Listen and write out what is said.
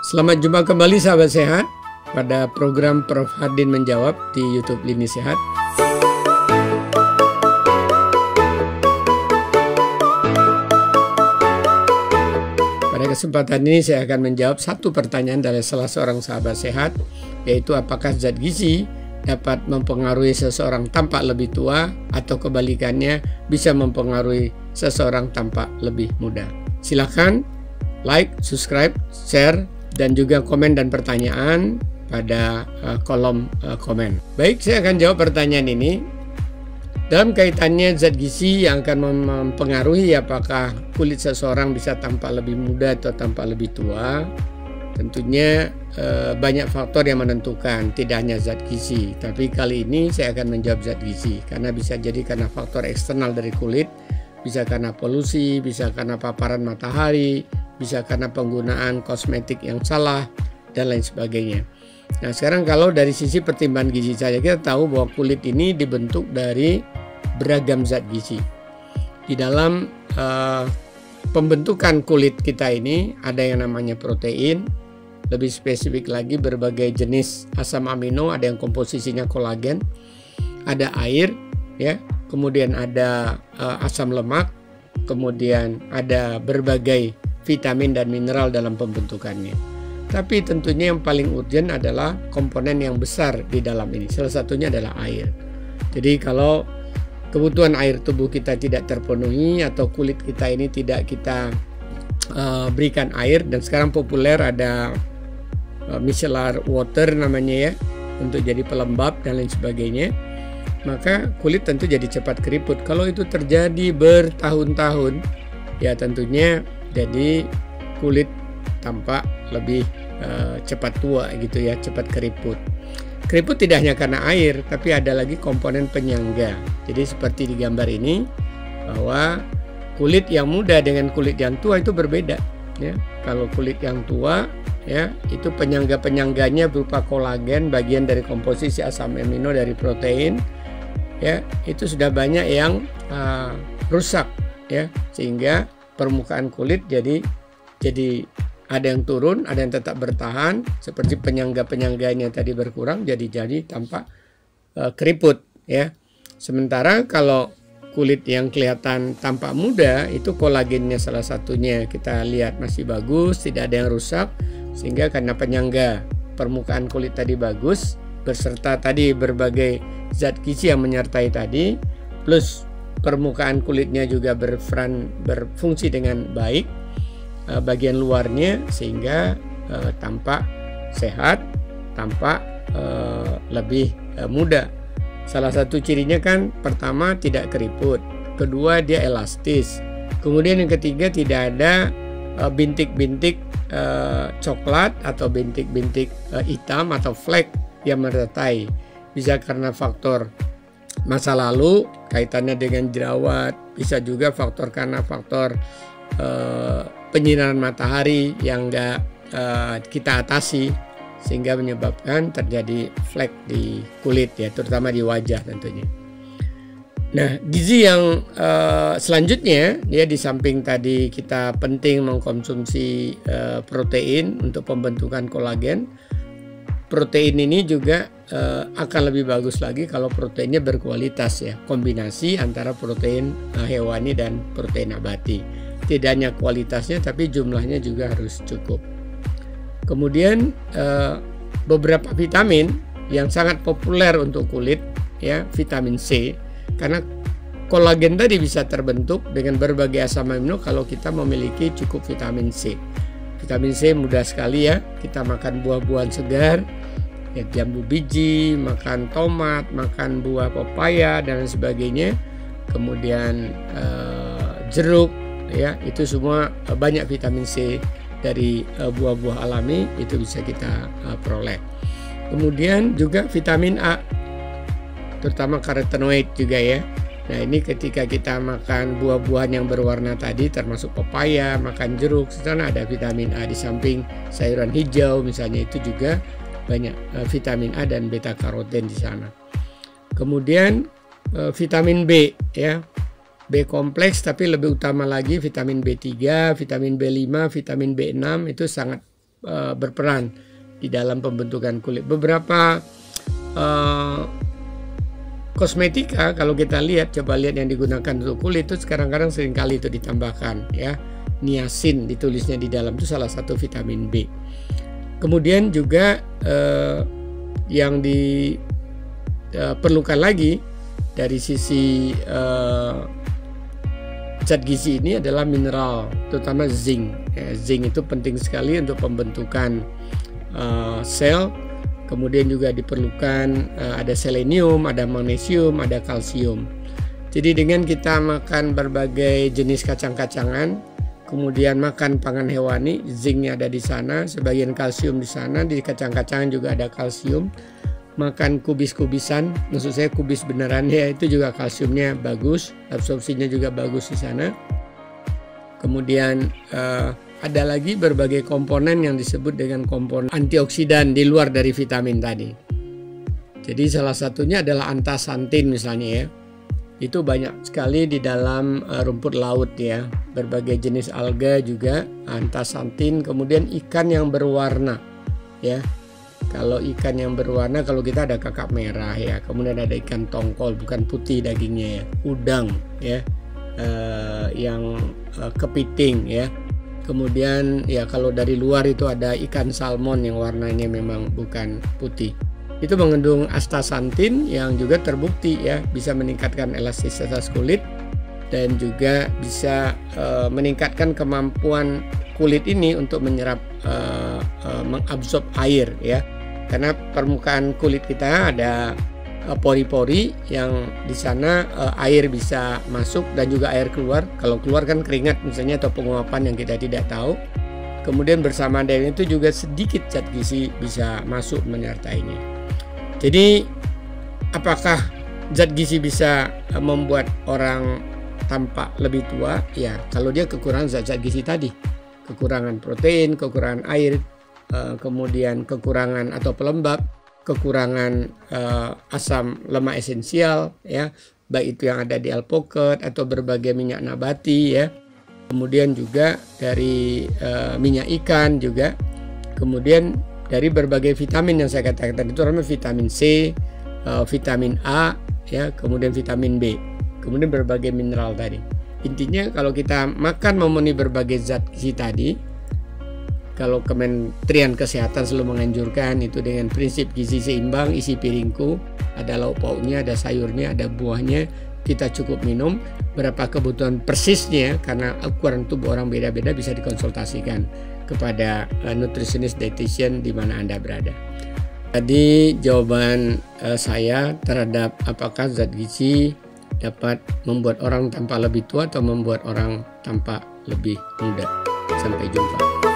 Selamat jumpa kembali sahabat sehat pada program Prof. Hardin Menjawab di YouTube Lini Sehat. Pada kesempatan ini saya akan menjawab satu pertanyaan dari salah seorang sahabat sehat, yaitu apakah zat gizi dapat mempengaruhi seseorang tampak lebih tua atau kebalikannya bisa mempengaruhi seseorang tampak lebih muda. Silakan like, subscribe, share, dan juga komen dan pertanyaan pada kolom komen. Baik, saya akan jawab pertanyaan ini. Dalam kaitannya zat gizi yang akan mempengaruhi apakah kulit seseorang bisa tampak lebih muda atau tampak lebih tua, tentunya banyak faktor yang menentukan, tidak hanya zat gizi. Tapi kali ini saya akan menjawab zat gizi, karena bisa jadi karena faktor eksternal dari kulit, bisa karena polusi, bisa karena paparan matahari, bisa karena penggunaan kosmetik yang salah, dan lain sebagainya. Nah, sekarang kalau dari sisi pertimbangan gizi saja, kita tahu bahwa kulit ini dibentuk dari beragam zat gizi. Di dalam pembentukan kulit kita ini ada yang namanya protein, lebih spesifik lagi berbagai jenis asam amino, ada yang komposisinya kolagen, ada air, ya, kemudian ada asam lemak, kemudian ada berbagai vitamin dan mineral dalam pembentukannya. Tapi tentunya yang paling urgent adalah komponen yang besar di dalam ini. Salah satunya adalah air. Jadi kalau kebutuhan air tubuh kita tidak terpenuhi atau kulit kita ini tidak kita berikan air, dan sekarang populer ada micellar water namanya ya, untuk jadi pelembab dan lain sebagainya, maka kulit tentu jadi cepat keriput. Kalau itu terjadi bertahun-tahun, ya tentunya jadi kulit tampak lebih cepat tua gitu ya, cepat keriput. Keriput tidak hanya karena air, tapi ada lagi komponen penyangga. Jadi seperti di gambar ini, bahwa kulit yang muda dengan kulit yang tua itu berbeda ya. Kalau kulit yang tua ya, itu penyangga-penyangganya berupa kolagen, bagian dari komposisi asam amino dari protein ya, itu sudah banyak yang rusak ya, sehingga permukaan kulit jadi ada yang turun, ada yang tetap bertahan, seperti penyangga-penyangganya tadi berkurang, jadi tampak keriput ya. Sementara kalau kulit yang kelihatan tampak muda, itu kolagennya salah satunya kita lihat masih bagus, tidak ada yang rusak, sehingga karena penyangga permukaan kulit tadi bagus, beserta tadi berbagai zat gizi yang menyertai tadi, plus permukaan kulitnya juga berfungsi dengan baik, bagian luarnya, sehingga tampak sehat, tampak lebih muda. Salah satu cirinya kan pertama tidak keriput, kedua dia elastis, kemudian yang ketiga tidak ada bintik-bintik coklat atau bintik-bintik hitam atau flek yang menyertai. Bisa karena faktor masa lalu kaitannya dengan jerawat, bisa juga karena faktor penyinaran matahari yang enggak kita atasi, sehingga menyebabkan terjadi flek di kulit ya, terutama di wajah tentunya. Nah, gizi yang selanjutnya ya, di samping tadi kita penting mengkonsumsi protein untuk pembentukan kolagen, protein ini juga akan lebih bagus lagi kalau proteinnya berkualitas ya, kombinasi antara protein hewani dan protein nabati. Tidak hanya kualitasnya, tapi jumlahnya juga harus cukup. Kemudian beberapa vitamin yang sangat populer untuk kulit ya, vitamin C, karena kolagen tadi bisa terbentuk dengan berbagai asam amino kalau kita memiliki cukup vitamin C. Vitamin C mudah sekali ya, kita makan buah-buahan segar ya, jambu biji, makan tomat, makan buah pepaya dan lain sebagainya, kemudian jeruk ya, itu semua banyak vitamin C dari buah-buah alami, itu bisa kita peroleh. Kemudian juga vitamin A, terutama karotenoid juga ya. Nah, ini ketika kita makan buah-buahan yang berwarna tadi, termasuk pepaya, makan jeruk, di sana ada vitamin A. Di samping sayuran hijau misalnya, itu juga banyak vitamin A dan beta karoten di sana. Kemudian vitamin B ya, B kompleks, tapi lebih utama lagi vitamin B3, vitamin B5, vitamin B6 itu sangat berperan di dalam pembentukan kulit. Beberapa kosmetika kalau kita lihat, coba lihat yang digunakan untuk kulit itu sekarang-kadang seringkali itu ditambahkan ya, niacin ditulisnya di dalam, itu salah satu vitamin B. Kemudian juga yang diperlukan lagi dari sisi zat gizi ini adalah mineral, terutama zinc. Zinc itu penting sekali untuk pembentukan sel. Kemudian juga diperlukan ada selenium, ada magnesium, ada kalsium. Jadi dengan kita makan berbagai jenis kacang-kacangan, kemudian makan pangan hewani, zincnya ada di sana, sebagian kalsium di sana, di kacang-kacangan juga ada kalsium. Makan kubis-kubisan, maksud saya kubis beneran ya, itu juga kalsiumnya bagus, absorpsinya juga bagus di sana. Kemudian ada lagi berbagai komponen yang disebut dengan komponen antioksidan di luar dari vitamin tadi. Jadi salah satunya adalah antasantin misalnya ya. Itu banyak sekali di dalam rumput laut ya. Berbagai jenis alga juga antasantin, kemudian ikan yang berwarna ya. Kalau ikan yang berwarna, kalau kita ada kakap merah ya, kemudian ada ikan tongkol, bukan putih dagingnya ya, udang ya, yang kepiting ya. Kemudian ya kalau dari luar itu ada ikan salmon yang warnanya memang bukan putih. Itu mengandung astaxanthin yang juga terbukti ya bisa meningkatkan elastisitas kulit dan juga bisa meningkatkan kemampuan kulit ini untuk menyerap mengabsorb air ya. Karena permukaan kulit kita ada pori-pori yang di sana air bisa masuk dan juga air keluar. Kalau keluar kan keringat misalnya atau penguapan yang kita tidak tahu. Kemudian bersama dengan itu juga sedikit zat gizi bisa masuk menyertainya. Jadi apakah zat gizi bisa membuat orang tampak lebih tua? Ya, kalau dia kekurangan zat-zat gizi tadi, kekurangan protein, kekurangan air, kemudian kekurangan atau pelembab, kekurangan asam lemak esensial ya, baik itu yang ada di alpukat atau berbagai minyak nabati ya, kemudian juga dari minyak ikan juga, kemudian dari berbagai vitamin yang saya katakan itu, terutama vitamin C, vitamin A ya, kemudian vitamin B, kemudian berbagai mineral tadi. Intinya kalau kita makan memenuhi berbagai zat gizi tadi, kalau Kementerian Kesehatan selalu menganjurkan itu dengan prinsip gizi seimbang, isi piringku, ada lauk pauknya, ada sayurnya, ada buahnya, kita cukup minum. Berapa kebutuhan persisnya, karena ukuran tubuh orang beda-beda, bisa dikonsultasikan kepada nutritionist dietitian di mana Anda berada. Tadi jawaban saya terhadap apakah zat gizi dapat membuat orang tampak lebih tua atau membuat orang tampak lebih muda. Sampai jumpa.